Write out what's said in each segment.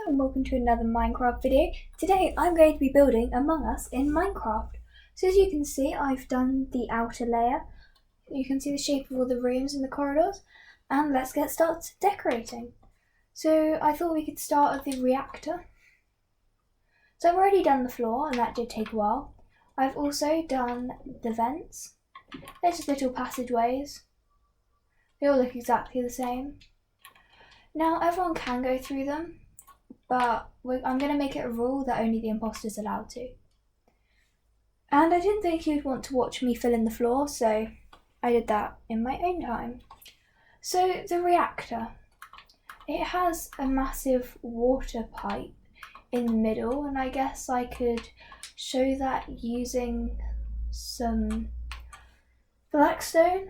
and welcome to another Minecraft video. Today I'm going to be building Among Us in Minecraft. So as you can see, I've done the outer layer. You can see the shape of all the rooms and the corridors. And let's get started decorating. So I thought we could start with the reactor. So I've already done the floor, and that did take a while. I've also done the vents. They're just little passageways. They all look exactly the same. Now everyone can go through them, but I'm going to make it a rule that only the imposter's allowed to. And I didn't think you'd want to watch me fill in the floor, so I did that in my own time. So the reactor, it has a massive water pipe in the middle, and I guess I could show that using some blackstone,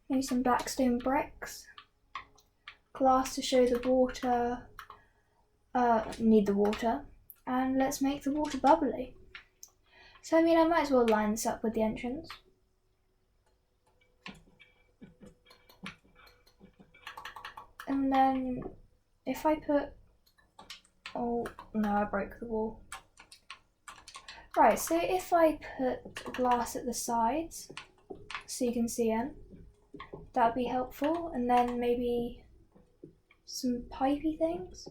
maybe some blackstone bricks, glass to show the water. Need the water, and let's make the water bubbly. So I might as well line this up with the entrance. And then if I put, oh no, I broke the wall. Right, so if I put glass at the sides so you can see in, that would be helpful, and then maybe some pipey things.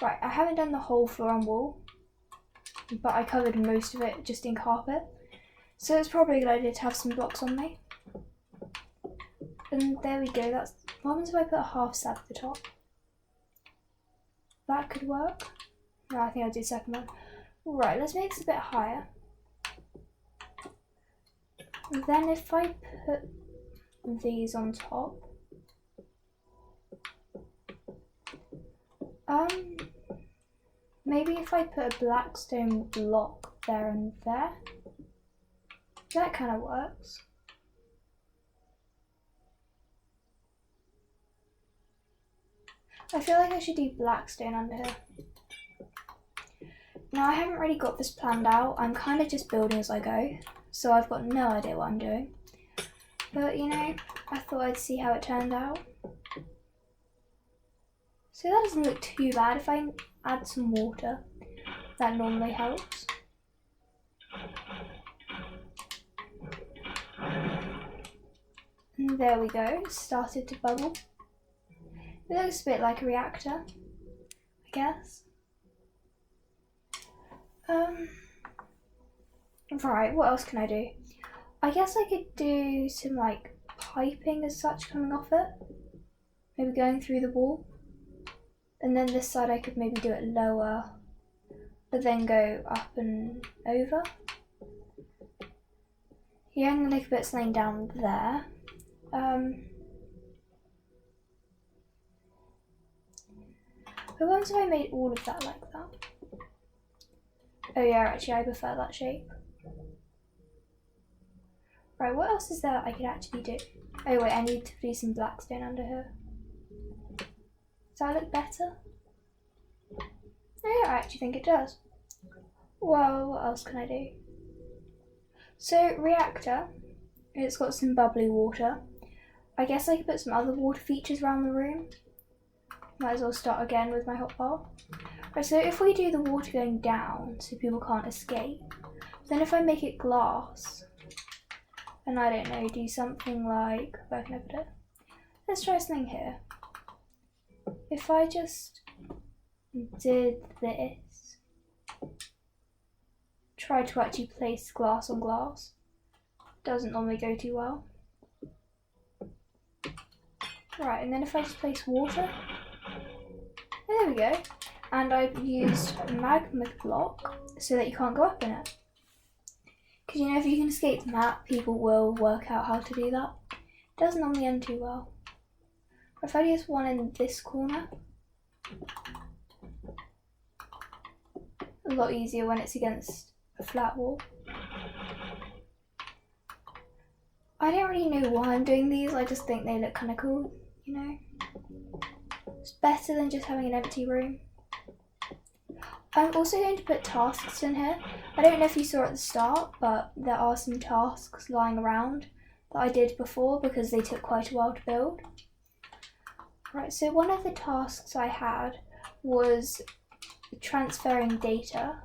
Right, I haven't done the whole floor and wall, but I covered most of it just in carpet, so it's probably a good idea to have some blocks on me. And there we go. That's what happens if I put a half slab at the top. That could work. No, I think I'll do the second one. Right, let's make this a bit higher. And then if I put these on top, maybe if I put a blackstone block there and there, that kind of works. I feel like I should do blackstone under here. Now I haven't really got this planned out, I'm kind of just building as I go, so I've got no idea what I'm doing. But I thought I'd see how it turned out. So that doesn't look too bad. If I add some water, that normally helps. And there we go, it started to bubble. It looks a bit like a reactor, I guess. Right, what else can I do? I guess I could do some piping as such coming off it. Maybe going through the wall. And then this side I could maybe do it lower, but then go up and over. Yeah, I'm gonna make a bit of something down there. But once I made all of that like that. Oh yeah, actually I prefer that shape. Right, what else is there I could actually do? Oh wait, I need to do some blackstone under here. Does that look better? Yeah, I actually think it does. Well, what else can I do? So, reactor, it's got some bubbly water. I guess I could put some other water features around the room. Might as well start again with my hotbar. Right, so if we do the water going down so people can't escape, then if I make it glass, and I don't know, do something like, where can I put it? Let's try something here. If I just did this, try to actually place glass on glass, doesn't normally go too well. Right, and then if I just place water, there we go. And I've used magma block so that you can't go up in it. Because if you can escape the map, people will work out how to do that. It doesn't normally end too well. If I just one in this corner, a lot easier when it's against a flat wall. I don't really know why I'm doing these, I just think they look kind of cool, It's better than just having an empty room. I'm also going to put tasks in here. I don't know if you saw at the start, but there are some tasks lying around that I did before because they took quite a while to build. Right, so one of the tasks I had was transferring data.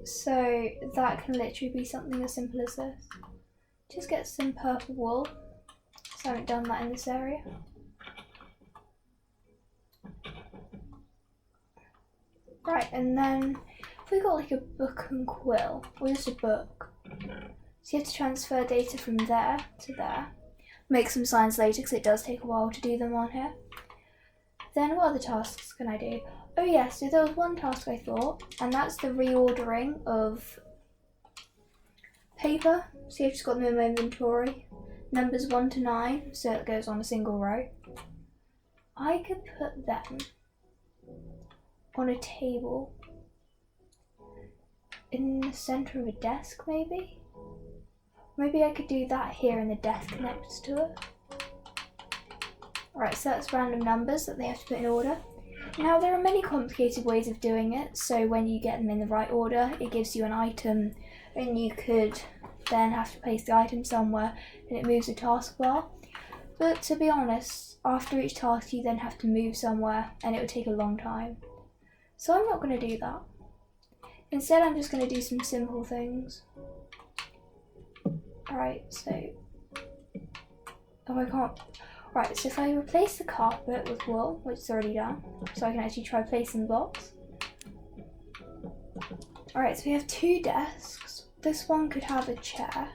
So that can literally be something as simple as this. Just get some purple wool. So I haven't done that in this area. Right, and then if we got like a book and quill, or just a book, so you have to transfer data from there to there. Make some signs later because it does take a while to do them on here. Then what other tasks can I do? Oh yeah, so there was one task I thought, and that's the reordering of paper. So you've just got them in my inventory. Numbers 1 to 9, so it goes on a single row. I could put them on a table in the centre of a desk, maybe? Maybe I could do that here and the desk next to it. Right, so that's random numbers that they have to put in order. Now there are many complicated ways of doing it, so when you get them in the right order, it gives you an item and you could then have to place the item somewhere and it moves the taskbar. But to be honest, after each task you then have to move somewhere and it would take a long time. So I'm not going to do that. Instead I'm just going to do some simple things. Alright, so... Oh, I can't... Right, so if I replace the carpet with wool, which is already done, so I can actually try placing blocks. Alright, so we have 2 desks. This one could have a chair.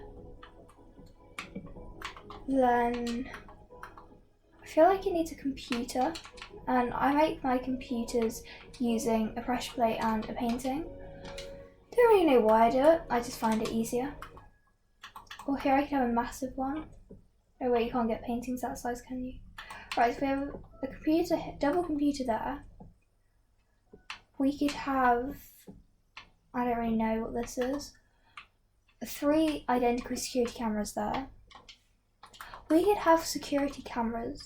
Then... I feel like it needs a computer, and I make my computers using a pressure plate and a painting. Don't really know why I do it, I just find it easier. Or here I could have a massive one. Oh wait, you can't get paintings that size, can you? Right, so we have a computer, double computer there. We could have, I don't really know what this is, 3 identical security cameras there. We could have security cameras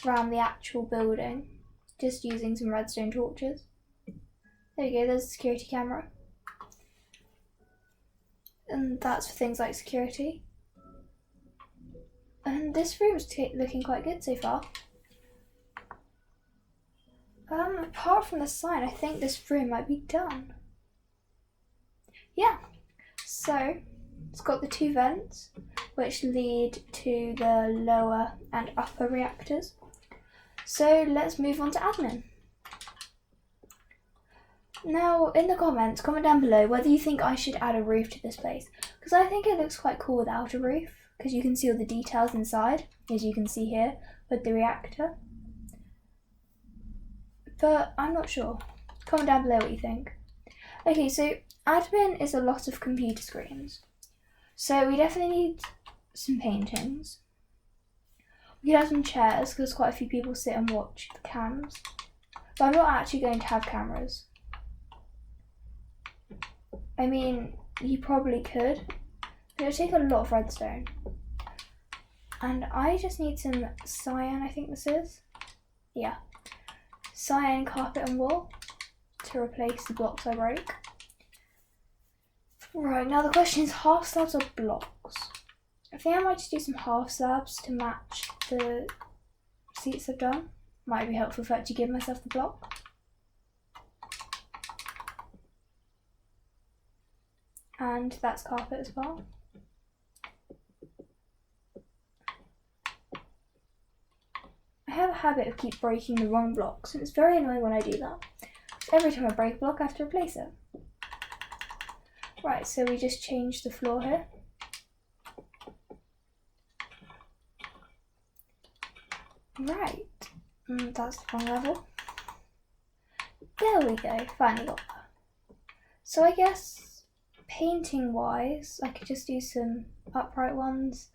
around the actual building, just using some redstone torches. There you go, there's a security camera. And that's for things like security. And this room's looking quite good so far. Apart from the sign, I think this room might be done. Yeah, so it's got the 2 vents which lead to the lower and upper reactors. So let's move on to admin. Now in the comments, comment down below whether you think I should add a roof to this place, because I think it looks quite cool without a roof, because you can see all the details inside, as you can see here with the reactor. But I'm not sure. Comment down below what you think. Okay, so admin is a lot of computer screens. So we definitely need some paintings. We could have some chairs, because quite a few people sit and watch the cams. But I'm not actually going to have cameras. I mean, you probably could, but it would take a lot of redstone. And I just need some cyan, I think this is. Yeah. Cyan, carpet and wool to replace the blocks I broke. Right, now the question is half slabs or blocks? I think I might just do some half slabs to match the seats I've done. Might be helpful for actually give myself the block. And that's carpet as well. I have a habit of keep breaking the wrong blocks, and it's very annoying when I do that. Every time I break a block I have to replace it. Right, so we just changed the floor here. Right, that's the wrong level. There we go, finally got that. So I guess painting wise, I could just do some upright ones.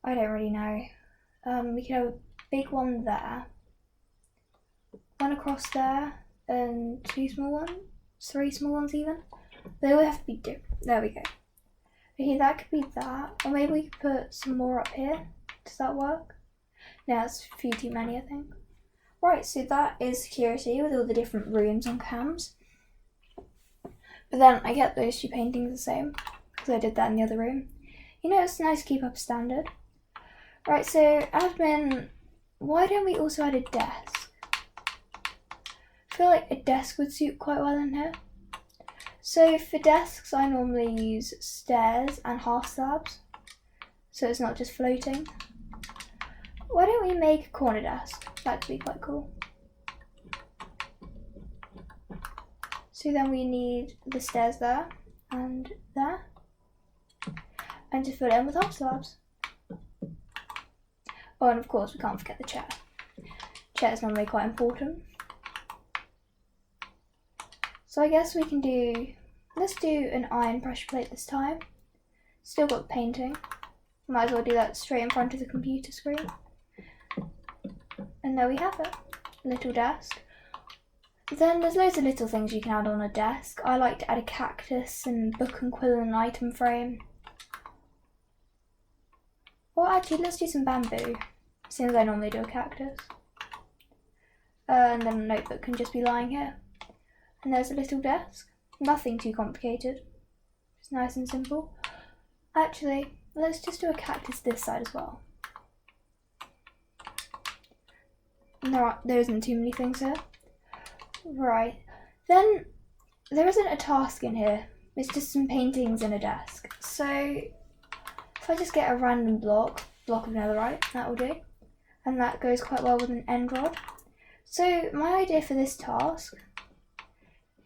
I don't really know. We could have a big one there, one across there, and 2 small ones, 3 small ones even. They all have to be different. There we go. Okay, that could be that. Or maybe we could put some more up here. Does that work? No, that's a few too many, I think. Right, so that is security with all the different rooms on cams. But then I get those 2 paintings the same, because I did that in the other room. You know, it's nice to keep up a standard. Right, so admin, why don't we also add a desk? feel like a desk would suit quite well in here. So for desks, I normally use stairs and half slabs, so it's not just floating. Why don't we make a corner desk? That could be quite cool. So then we need the stairs there, and to fill it in with half slabs. Oh, and of course we can't forget the chair. Chair is normally quite important. So I guess we can let's do an iron pressure plate this time. Still got painting. Might as well do that straight in front of the computer screen. And there we have it, little desk. Then there's loads of little things you can add on a desk. I like to add a cactus and book and quill and an item frame. Or actually, let's do some bamboo, since I normally do a cactus. And then a notebook can just be lying here. And there's a little desk. Nothing too complicated. It's nice and simple. Actually, let's just do a cactus this side as well. There isn't too many things here. Right. Then there isn't a task in here. It's just some paintings and a desk. So if I just get a random block of netherite, that will do. And that goes quite well with an end rod. So my idea for this task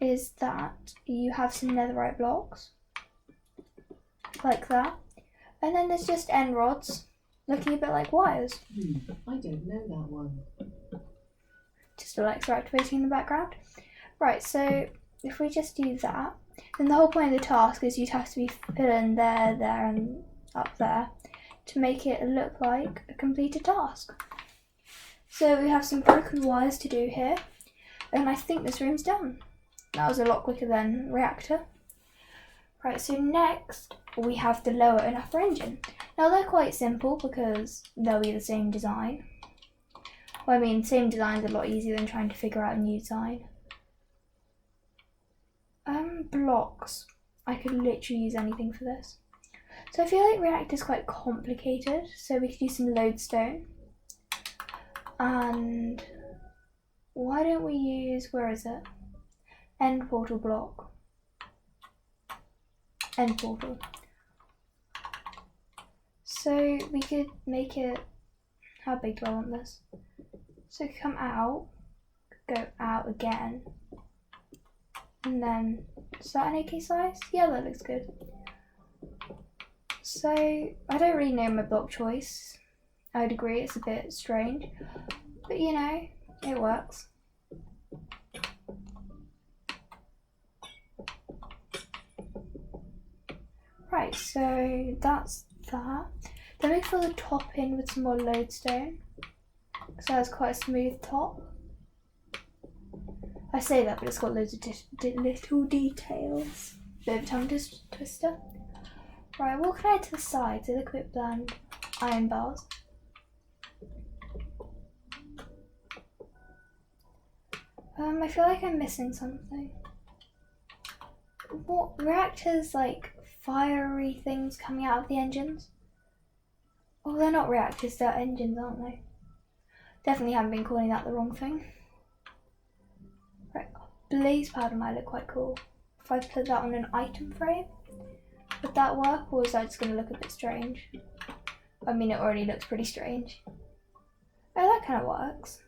is that you have some netherite blocks, like that. And then there's just end rods, looking a bit like wires. I don't know that one. Just Alexa activating in the background. Right, so if we just do that, then the whole point of the task is you'd have to be filling there, and up there to make it look like a completed task. So we have some broken wires to do here, and I think this room's done. That was a lot quicker than reactor. Right, so next we have the lower and upper engine. Now they're quite simple because they'll be the same design. Well, I mean, same design's a lot easier than trying to figure out a new design. Blocks. I could literally use anything for this. So I feel like reactor's quite complicated, so we could use some lodestone. And why don't we use, where is it? End portal block. End portal. So we could make it, how big do I want this? So come out, go out again, and then, is that an AK size? Yeah, that looks good. So I don't really know my block choice. I'd agree it's a bit strange, but you know, it works. Right, so that's that. Then we fill the top in with some more lodestone, so it's quite a smooth top. I say that, but it's got loads of little details. Bit of a tongue twister. Right, what can I add to the side? So look a bit bland. Iron bars. I feel like I'm missing something. What reactors, like fiery things coming out of the engines? Oh, they're not reactors, they're engines, aren't they? Definitely haven't been calling that the wrong thing. Right, blaze powder might look quite cool. If I put that on an item frame, would that work, or is that just going to look a bit strange? I mean, it already looks pretty strange. Oh, that kind of works.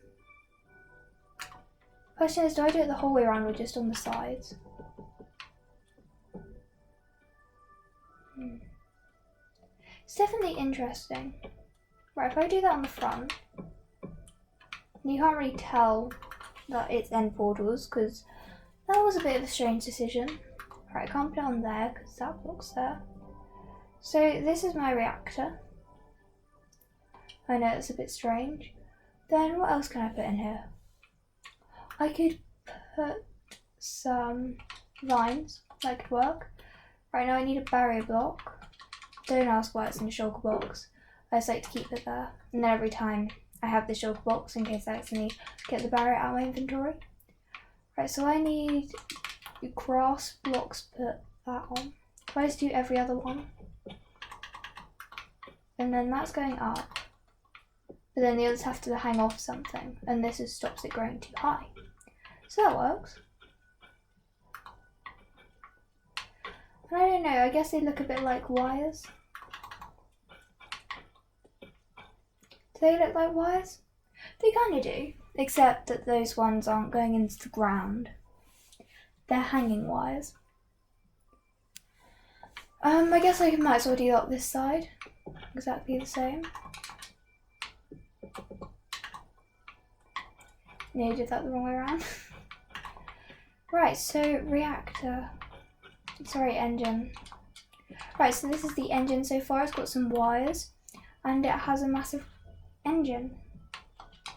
Question is, do I do it the whole way around or just on the sides? It's definitely interesting. Right, if I do that on the front, you can't really tell that it's end portals because that was a bit of a strange decision. Right, I can't put it on there because that block's there. So this is my reactor. I know it's a bit strange. Then what else can I put in here? I could put some vines, that could work. Right, now I need a barrier block. Don't ask why it's in a shulker box. I just like to keep it there. And then every time I have the shulker box in case I accidentally get the barrier out of my inventory. Right, so I need grass blocks, put that on. If I just do every other one. And then that's going up. But then the others have to hang off something. And this just stops it growing too high. So that works. I don't know, I guess they look a bit like wires. Do they look like wires? They kind of do, except that those ones aren't going into the ground. They're hanging wires. I guess I might as well do that this side. Exactly the same. No, I did that the wrong way around. Right, so reactor. Sorry, engine. Right, so this is the engine so far. It's got some wires and it has a massive engine.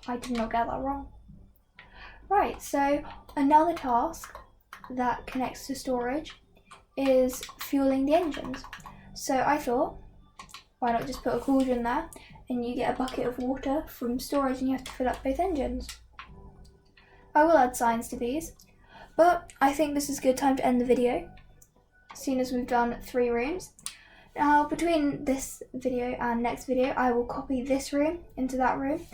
I did not get that wrong. Right, so another task that connects to storage is fueling the engines. So I thought, why not just put a cauldron there and you get a bucket of water from storage and you have to fill up both engines. I will add signs to these, but I think this is a good time to end the video, seeing as we've done 3 rooms. Now, between this video and next video, I will copy this room into that room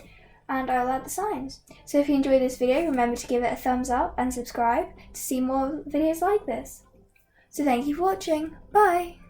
and I'll add the signs. So if you enjoyed this video, remember to give it a thumbs up and subscribe to see more videos like this. So thank you for watching. Bye!